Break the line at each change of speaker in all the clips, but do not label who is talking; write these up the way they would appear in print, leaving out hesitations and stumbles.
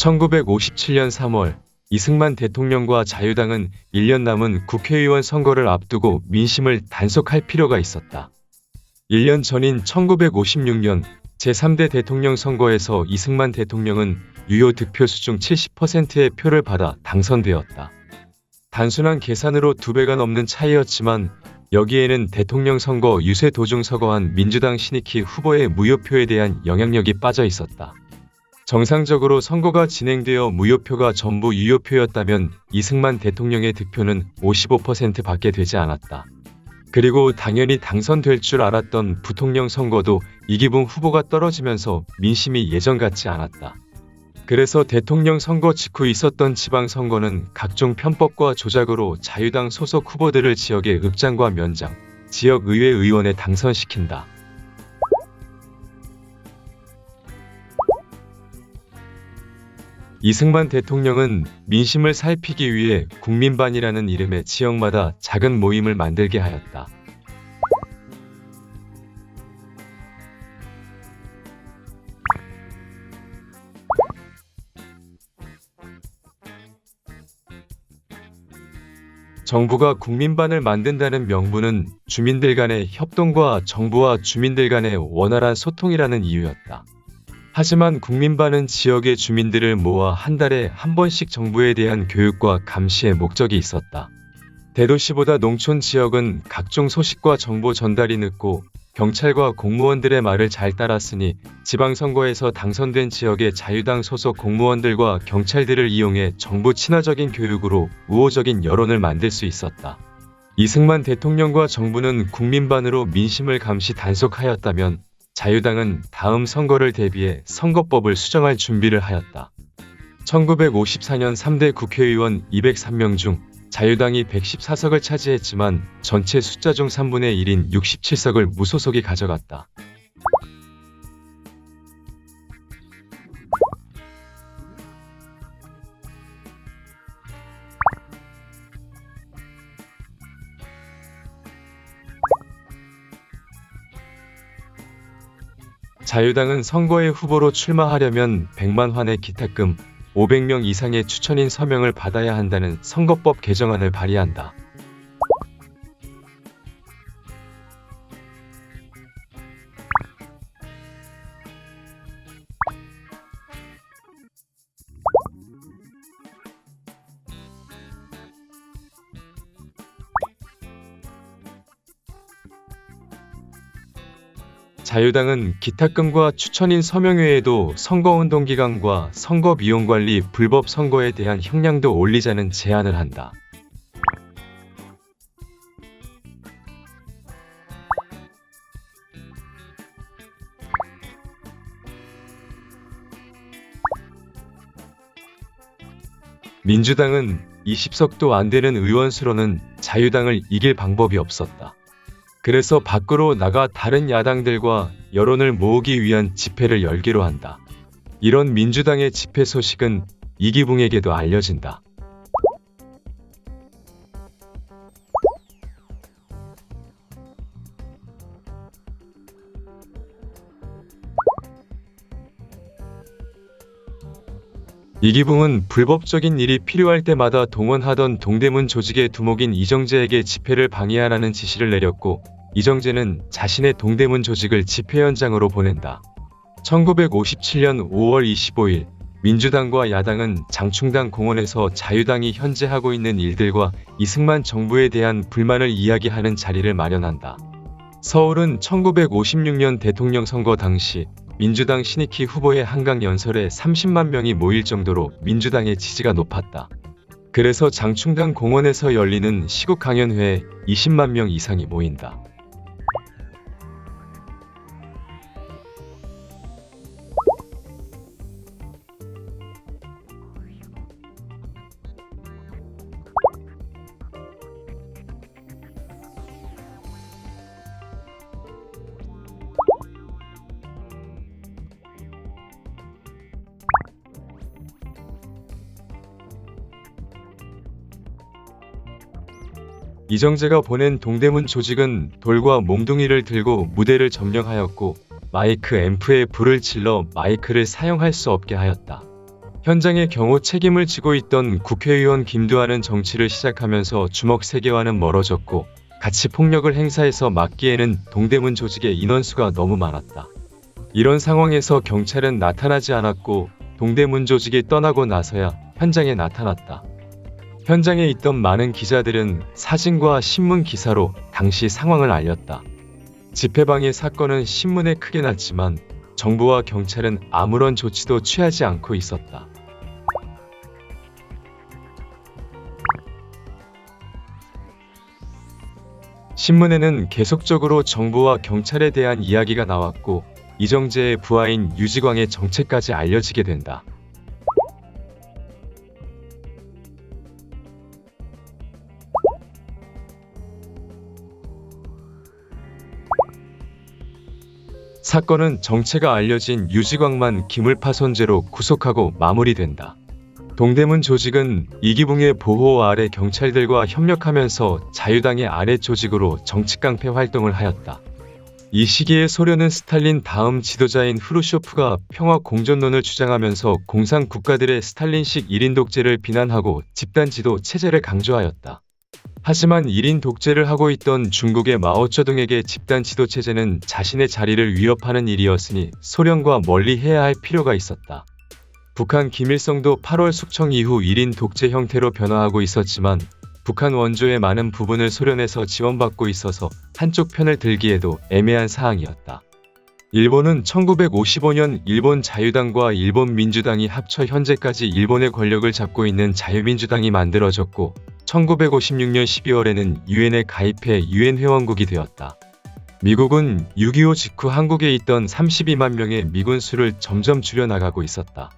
1957년 3월 이승만 대통령과 자유당은 1년 남은 국회의원 선거를 앞두고 민심을 단속할 필요가 있었다. 1년 전인 1956년 제3대 대통령 선거에서 이승만 대통령은 유효 득표수 중 70%의 표를 받아 당선되었다. 단순한 계산으로 2배가 넘는 차이였지만 여기에는 대통령 선거 유세 도중 서거한 민주당 신익희 후보의 무효표에 대한 영향력이 빠져 있었다. 정상적으로 선거가 진행되어 무효표가 전부 유효표였다면 이승만 대통령의 득표는 55% 밖에 되지 않았다. 그리고 당연히 당선될 줄 알았던 부통령 선거도 이기붕 후보가 떨어지면서 민심이 예전 같지 않았다. 그래서 대통령 선거 직후 있었던 지방선거는 각종 편법과 조작으로 자유당 소속 후보들을 지역의 읍장과 면장, 지역의회 의원에 당선시킨다. 이승만 대통령은 민심을 살피기 위해 국민반이라는 이름의 지역마다 작은 모임을 만들게 하였다. 정부가 국민반을 만든다는 명분은 주민들 간의 협동과 정부와 주민들 간의 원활한 소통이라는 이유였다. 하지만 국민반은 지역의 주민들을 모아 한 달에 한 번씩 정부에 대한 교육과 감시의 목적이 있었다. 대도시보다 농촌 지역은 각종 소식과 정보 전달이 늦고 경찰과 공무원들의 말을 잘 따랐으니 지방선거에서 당선된 지역의 자유당 소속 공무원들과 경찰들을 이용해 정부 친화적인 교육으로 우호적인 여론을 만들 수 있었다. 이승만 대통령과 정부는 국민반으로 민심을 감시 단속하였다면 자유당은 다음 선거를 대비해 선거법을 수정할 준비를 하였다. 1954년 3대 국회의원 203명 중 자유당이 114석을 차지했지만 전체 숫자 중 3분의 1인 67석을 무소속이 가져갔다. 자유당은 선거에 후보로 출마하려면 100만 환의 기탁금, 500명 이상의 추천인 서명을 받아야 한다는 선거법 개정안을 발의한다. 자유당은 기탁금과 추천인 서명 외에도 선거운동 기간과 선거 비용 관리, 불법 선거에 대한 형량도 올리자는 제안을 한다. 민주당은 20석도 안 되는 의원수로는 자유당을 이길 방법이 없었다. 그래서 밖으로 나가 다른 야당들과 여론을 모으기 위한 집회를 열기로 한다. 이런 민주당의 집회 소식은 이기붕에게도 알려진다. 이기붕은 불법적인 일이 필요할 때마다 동원하던 동대문 조직의 두목인 이정재에게 집회를 방해하라는 지시를 내렸고 이정재는 자신의 동대문 조직을 집회 현장으로 보낸다. 1957년 5월 25일 민주당과 야당은 장충당 공원에서 자유당이 현재 하고 있는 일들과 이승만 정부에 대한 불만을 이야기하는 자리를 마련한다. 서울은 1956년 대통령 선거 당시 민주당 신익희 후보의 한강 연설에 30만 명이 모일 정도로 민주당의 지지가 높았다. 그래서 장충당 공원에서 열리는 시국 강연회에 20만 명 이상이 모인다. 이정재가 보낸 동대문 조직은 돌과 몽둥이를 들고 무대를 점령하였고 마이크 앰프에 불을 질러 마이크를 사용할 수 없게 하였다. 현장의 경호 책임을 지고 있던 국회의원 김두한은 정치를 시작하면서 주먹 세계와는 멀어졌고 같이 폭력을 행사해서 막기에는 동대문 조직의 인원수가 너무 많았다. 이런 상황에서 경찰은 나타나지 않았고 동대문 조직이 떠나고 나서야 현장에 나타났다. 현장에 있던 많은 기자들은 사진과 신문 기사로 당시 상황을 알렸다. 집회방해 사건은 신문에 크게 났지만 정부와 경찰은 아무런 조치도 취하지 않고 있었다. 신문에는 계속적으로 정부와 경찰에 대한 이야기가 나왔고 이정재의 부하인 유지광의 정체까지 알려지게 된다. 사건은 정체가 알려진 유지광만 기물파손죄로 구속하고 마무리된다. 동대문 조직은 이기붕의 보호 아래 경찰들과 협력하면서 자유당의 아래 조직으로 정치깡패 활동을 하였다. 이 시기에 소련은 스탈린 다음 지도자인 후르쇼프가 평화 공존론을 주장하면서 공산 국가들의 스탈린식 1인 독재를 비난하고 집단 지도 체제를 강조하였다. 하지만 1인 독재를 하고 있던 중국의 마오쩌둥에게 집단 지도 체제는 자신의 자리를 위협하는 일이었으니 소련과 멀리해야 할 필요가 있었다. 북한 김일성도 8월 숙청 이후 1인 독재 형태로 변화하고 있었지만 북한 원조의 많은 부분을 소련에서 지원받고 있어서 한쪽 편을 들기에도 애매한 사항이었다. 일본은 1955년 일본 자유당과 일본 민주당이 합쳐 현재까지 일본의 권력을 잡고 있는 자유민주당이 만들어졌고 1956년 12월에는 유엔에 가입해 유엔 회원국이 되었다. 미국은 6.25 직후 한국에 있던 32만 명의 미군 수를 점점 줄여나가고 있었다.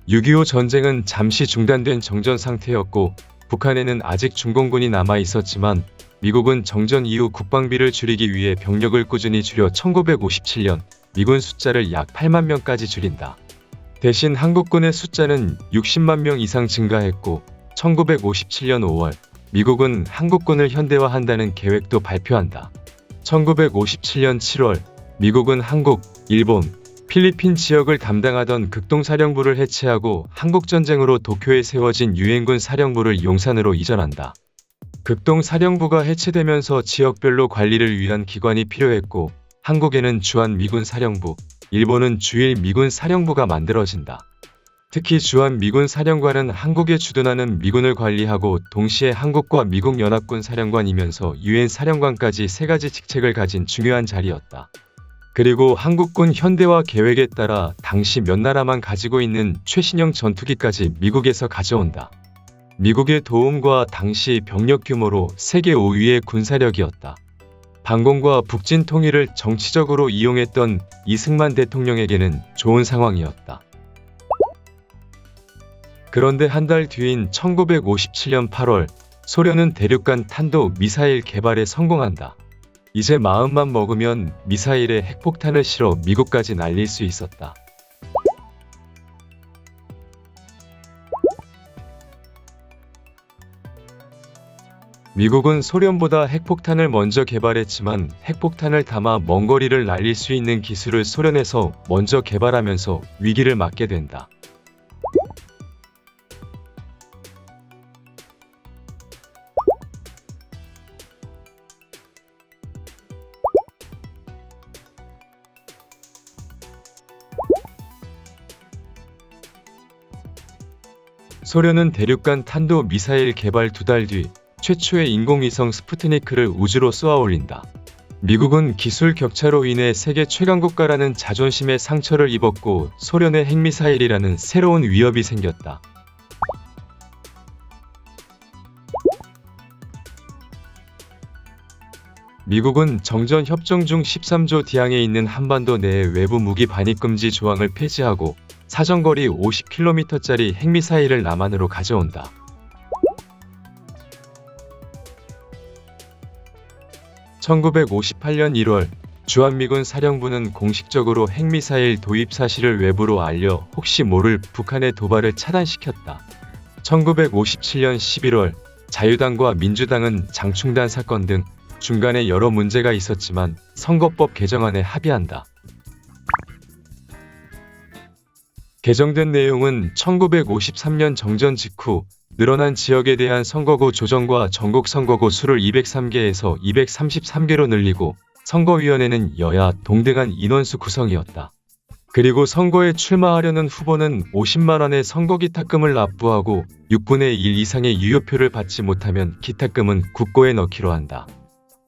(6.25) 전쟁은 잠시 중단된 정전 상태였고 북한에는 아직 중공군이 남아 있었지만 미국은 정전 이후 국방비를 줄이기 위해 병력을 꾸준히 줄여 1957년 미군 숫자를 약 8만 명까지 줄인다. 대신 한국군의 숫자는 60만 명 이상 증가했고 1957년 5월 미국은 한국군을 현대화한다는 계획도 발표한다. 1957년 7월 미국은 한국, 일본, 필리핀 지역을 담당하던 극동사령부를 해체하고 한국전쟁으로 도쿄에 세워진 유엔군 사령부를 용산으로 이전한다. 극동사령부가 해체되면서 지역별로 관리를 위한 기관이 필요했고 한국에는 주한미군 사령부, 일본은 주일미군 사령부가 만들어진다. 특히 주한미군 사령관은 한국에 주둔하는 미군을 관리하고 동시에 한국과 미국 연합군 사령관이면서 유엔 사령관까지 세 가지 직책을 가진 중요한 자리였다. 그리고 한국군 현대화 계획에 따라 당시 몇 나라만 가지고 있는 최신형 전투기까지 미국에서 가져온다. 미국의 도움과 당시 병력 규모로 세계 5위의 군사력이었다. 반공과 북진 통일을 정치적으로 이용했던 이승만 대통령에게는 좋은 상황이었다. 그런데 한 달 뒤인 1957년 8월 소련은 대륙간 탄도 미사일 개발에 성공한다. 이제 마음만 먹으면 미사일에 핵폭탄을 실어 미국까지 날릴 수 있었다. 미국은 소련보다 핵폭탄을 먼저 개발했지만 핵폭탄을 담아 먼 거리를 날릴 수 있는 기술을 소련에서 먼저 개발하면서 위기를 맞게 된다. 소련은 대륙간 탄도 미사일 개발 2달 뒤 최초의 인공위성 스푸트니크를 우주로 쏘아 올린다. 미국은 기술 격차로 인해 세계 최강국가라는 자존심에 상처를 입었고 소련의 핵미사일이라는 새로운 위협이 생겼다. 미국은 정전협정 중 13조 디항에 있는 한반도 내의 외부 무기 반입금지 조항을 폐지하고 사정거리 50km짜리 핵미사일을 남한으로 가져온다. (1958년 1월) 주한미군 사령부는 공식적으로 핵미사일 도입 사실을 외부로 알려 혹시 모를 북한의 도발을 차단시켰다. 1957년 11월 자유당과 민주당은 장충단 사건 등 중간에 여러 문제가 있었지만 선거법 개정안에 합의한다. 개정된 내용은 1953년 정전 직후 늘어난 지역에 대한 선거구 조정과 전국 선거구 수를 203개에서 233개로 늘리고 선거위원회는 여야 동등한 인원수 구성이었다. 그리고 선거에 출마하려는 후보는 50만 원의 선거기탁금을 납부하고 6분의 1 이상의 유효표를 받지 못하면 기탁금은 국고에 넣기로 한다.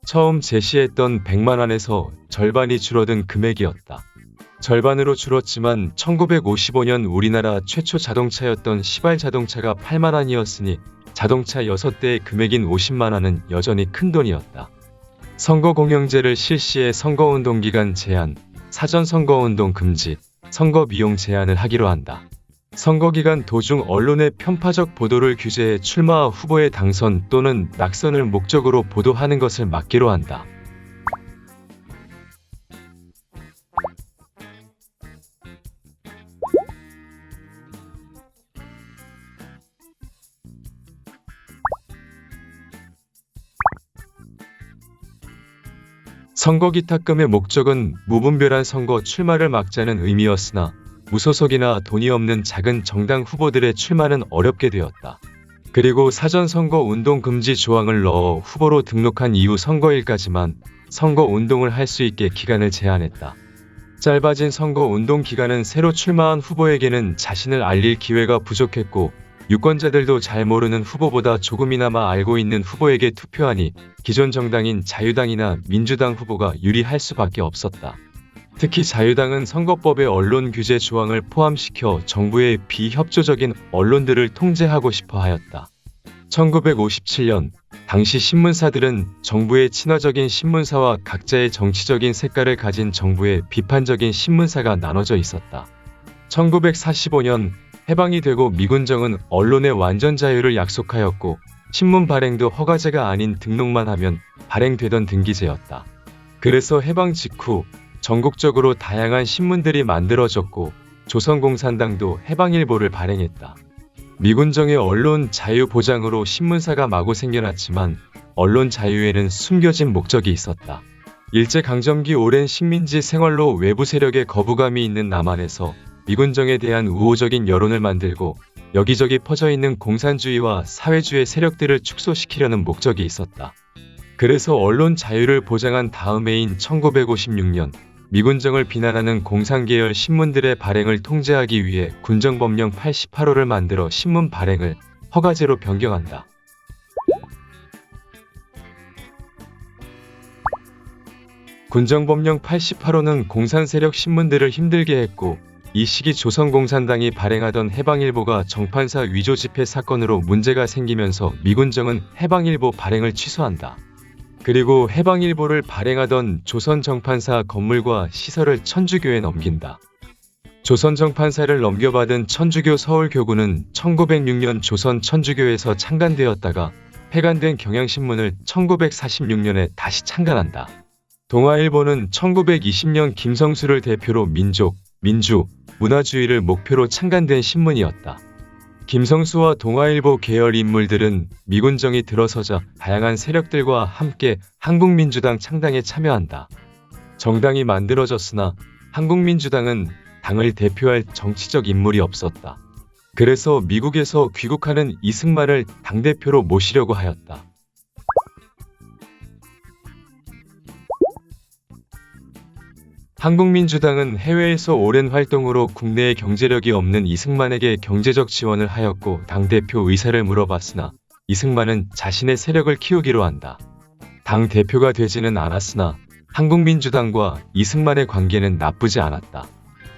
처음 제시했던 100만 원에서 절반이 줄어든 금액이었다. 절반으로 줄었지만 1955년 우리나라 최초 자동차였던 시발 자동차가 8만 원이었으니 자동차 6대의 금액인 50만 원은 여전히 큰 돈이었다. 선거공영제를 실시해 선거운동 기간 제한, 사전선거운동 금지, 선거 비용 제한을 하기로 한다. 선거기간 도중 언론의 편파적 보도를 규제해 출마 후보의 당선 또는 낙선을 목적으로 보도하는 것을 막기로 한다. 선거기탁금의 목적은 무분별한 선거 출마를 막자는 의미였으나 무소속이나 돈이 없는 작은 정당 후보들의 출마는 어렵게 되었다. 그리고 사전선거 운동 금지 조항을 넣어 후보로 등록한 이후 선거일까지만 선거운동을 할 수 있게 기간을 제한했다. 짧아진 선거운동 기간은 새로 출마한 후보에게는 자신을 알릴 기회가 부족했고 유권자들도 잘 모르는 후보보다 조금이나마 알고 있는 후보에게 투표하니 기존 정당인 자유당이나 민주당 후보가 유리할 수밖에 없었다. 특히 자유당은 선거법에 언론 규제 조항을 포함시켜 정부의 비협조적인 언론들을 통제하고 싶어 하였다. 1957년 당시 신문사들은 정부의 친화적인 신문사와 각자의 정치적인 색깔을 가진 정부의 비판적인 신문사가 나눠져 있었다. 1945년 해방이 되고 미군정은 언론의 완전 자유를 약속하였고 신문 발행도 허가제가 아닌 등록만 하면 발행되던 등기제였다. 그래서 해방 직후 전국적으로 다양한 신문들이 만들어졌고 조선공산당도 해방일보를 발행했다. 미군정의 언론 자유 보장으로 신문사가 마구 생겨났지만 언론 자유에는 숨겨진 목적이 있었다. 일제강점기 오랜 식민지 생활로 외부 세력의 거부감이 있는 남한에서 미군정에 대한 우호적인 여론을 만들고 여기저기 퍼져있는 공산주의와 사회주의 세력들을 축소시키려는 목적이 있었다. 그래서 언론 자유를 보장한 다음 해인 1956년 미군정을 비난하는 공산계열 신문들의 발행을 통제하기 위해 군정법령 88호를 만들어 신문 발행을 허가제로 변경한다. 군정법령 88호는 공산세력 신문들을 힘들게 했고 이 시기 조선공산당이 발행하던 해방일보가 정판사 위조 집회 사건으로 문제가 생기면서 미군정은 해방일보 발행을 취소한다. 그리고 해방일보를 발행하던 조선정판사 건물과 시설을 천주교에 넘긴다. 조선정판사를 넘겨받은 천주교 서울교구는 1906년 조선천주교에서 창간되었다가 폐간된 경향신문을 1946년에 다시 창간한다. 동아일보는 1920년 김성수를 대표로 민족, 민주, 문화주의를 목표로 창간된 신문이었다. 김성수와 동아일보 계열 인물들은 미군정이 들어서자 다양한 세력들과 함께 한국민주당 창당에 참여한다. 정당이 만들어졌으나 한국민주당은 당을 대표할 정치적 인물이 없었다. 그래서 미국에서 귀국하는 이승만을 당대표로 모시려고 하였다. 한국민주당은 해외에서 오랜 활동으로 국내에 경제력이 없는 이승만에게 경제적 지원을 하였고 당대표 의사를 물어봤으나 이승만은 자신의 세력을 키우기로 한다. 당대표가 되지는 않았으나 한국민주당과 이승만의 관계는 나쁘지 않았다.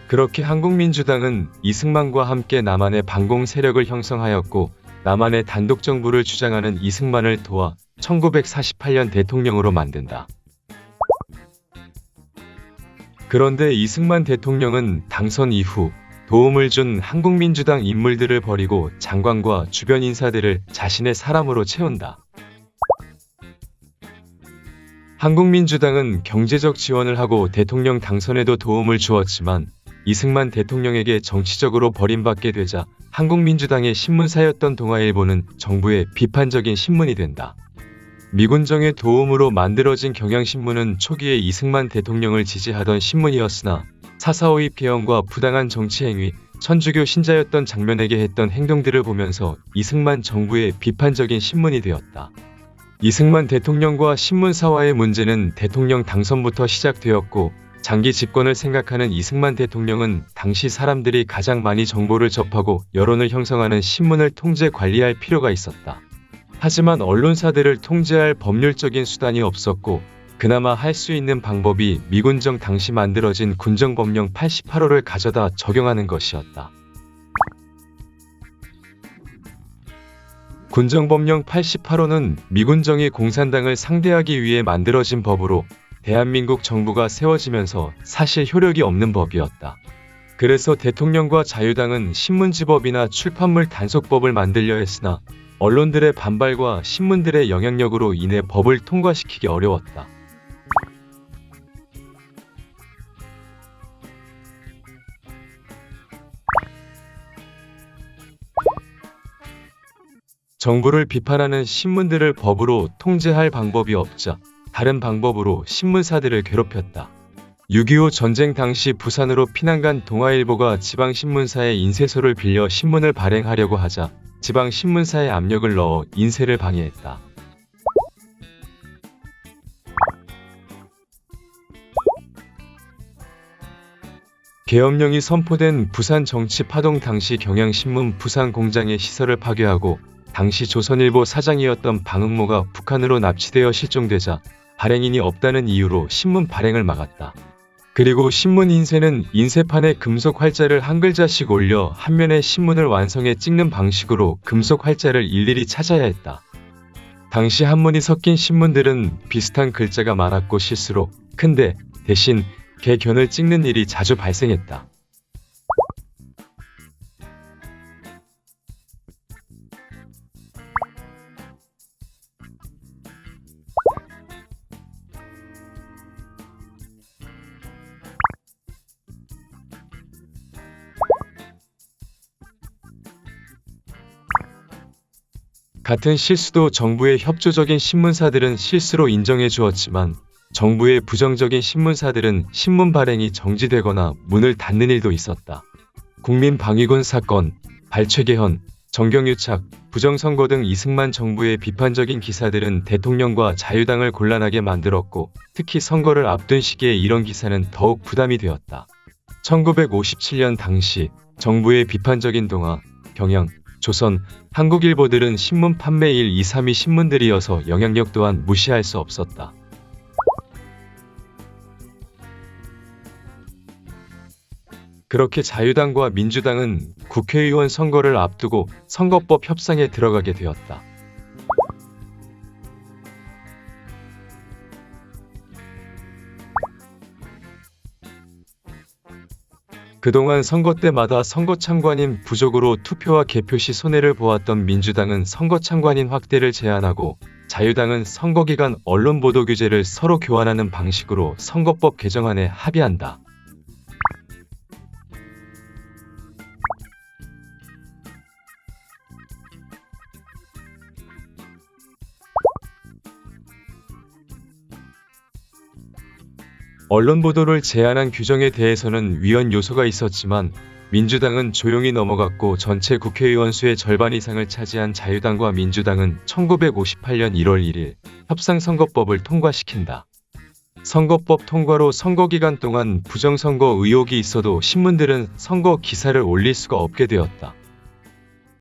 그렇게 한국민주당은 이승만과 함께 남한의 반공 세력을 형성하였고 남한의 단독정부를 주장하는 이승만을 도와 1948년 대통령으로 만든다. 그런데 이승만 대통령은 당선 이후 도움을 준 한국민주당 인물들을 버리고 장관과 주변 인사들을 자신의 사람으로 채운다. 한국민주당은 경제적 지원을 하고 대통령 당선에도 도움을 주었지만 이승만 대통령에게 정치적으로 버림받게 되자 한국민주당의 신문사였던 동아일보는 정부의 비판적인 신문이 된다. 미군정의 도움으로 만들어진 경향신문은 초기에 이승만 대통령을 지지하던 신문이었으나 4.4.5 폐영과 부당한 정치행위, 천주교 신자였던 장면에게 했던 행동들을 보면서 이승만 정부의 비판적인 신문이 되었다. 이승만 대통령과 신문사와의 문제는 대통령 당선부터 시작되었고 장기 집권을 생각하는 이승만 대통령은 당시 사람들이 가장 많이 정보를 접하고 여론을 형성하는 신문을 통제 관리할 필요가 있었다. 하지만 언론사들을 통제할 법률적인 수단이 없었고 그나마 할 수 있는 방법이 미군정 당시 만들어진 군정법령 88호를 가져다 적용하는 것이었다. 군정법령 88호는 미군정이 공산당을 상대하기 위해 만들어진 법으로 대한민국 정부가 세워지면서 사실 효력이 없는 법이었다. 그래서 대통령과 자유당은 신문지법이나 출판물 단속법을 만들려 했으나 언론들의 반발과 신문들의 영향력으로 인해 법을 통과시키기 어려웠다. 정부를 비판하는 신문들을 법으로 통제할 방법이 없자 다른 방법으로 신문사들을 괴롭혔다. 6.25 전쟁 당시 부산으로 피난간 동아일보가 지방신문사의 인쇄소를 빌려 신문을 발행하려고 하자 지방신문사에 압력을 넣어 인쇄를 방해했다. 계엄령이 선포된 부산 정치파동 당시 경향신문 부산공장의 시설을 파괴하고 당시 조선일보 사장이었던 방응모가 북한으로 납치되어 실종되자 발행인이 없다는 이유로 신문 발행을 막았다. 그리고 신문 인쇄는 인쇄판에 금속 활자를 한 글자씩 올려 한 면의 신문을 완성해 찍는 방식으로 금속 활자를 일일이 찾아야 했다. 당시 한문이 섞인 신문들은 비슷한 글자가 많았고 실수로 큰데 대신 개견을 찍는 일이 자주 발생했다. 같은 실수도 정부의 협조적인 신문사들은 실수로 인정해 주었지만 정부의 부정적인 신문사들은 신문 발행이 정지되거나 문을 닫는 일도 있었다. 국민방위군 사건, 발췌개헌, 정경유착, 부정선거 등 이승만 정부의 비판적인 기사들은 대통령과 자유당을 곤란하게 만들었고 특히 선거를 앞둔 시기에 이런 기사는 더욱 부담이 되었다. 1957년 당시 정부의 비판적인 동아, 경향, 조선, 한국일보들은 신문 판매 1, 2, 3위 신문들이어서 영향력 또한 무시할 수 없었다. 그렇게 자유당과 민주당은 국회의원 선거를 앞두고 선거법 협상에 들어가게 되었다. 그동안 선거 때마다 선거참관인 부족으로 투표와 개표 시 손해를 보았던 민주당은 선거참관인 확대를 제안하고 자유당은 선거기간 언론보도 규제를 서로 교환하는 방식으로 선거법 개정안에 합의한다. 언론 보도를 제한한 규정에 대해서는 위헌 요소가 있었지만 민주당은 조용히 넘어갔고 전체 국회의원 수의 절반 이상을 차지한 자유당과 민주당은 1958년 1월 1일 협상선거법을 통과시킨다. 선거법 통과로 선거기간 동안 부정선거 의혹이 있어도 신문들은 선거 기사를 올릴 수가 없게 되었다.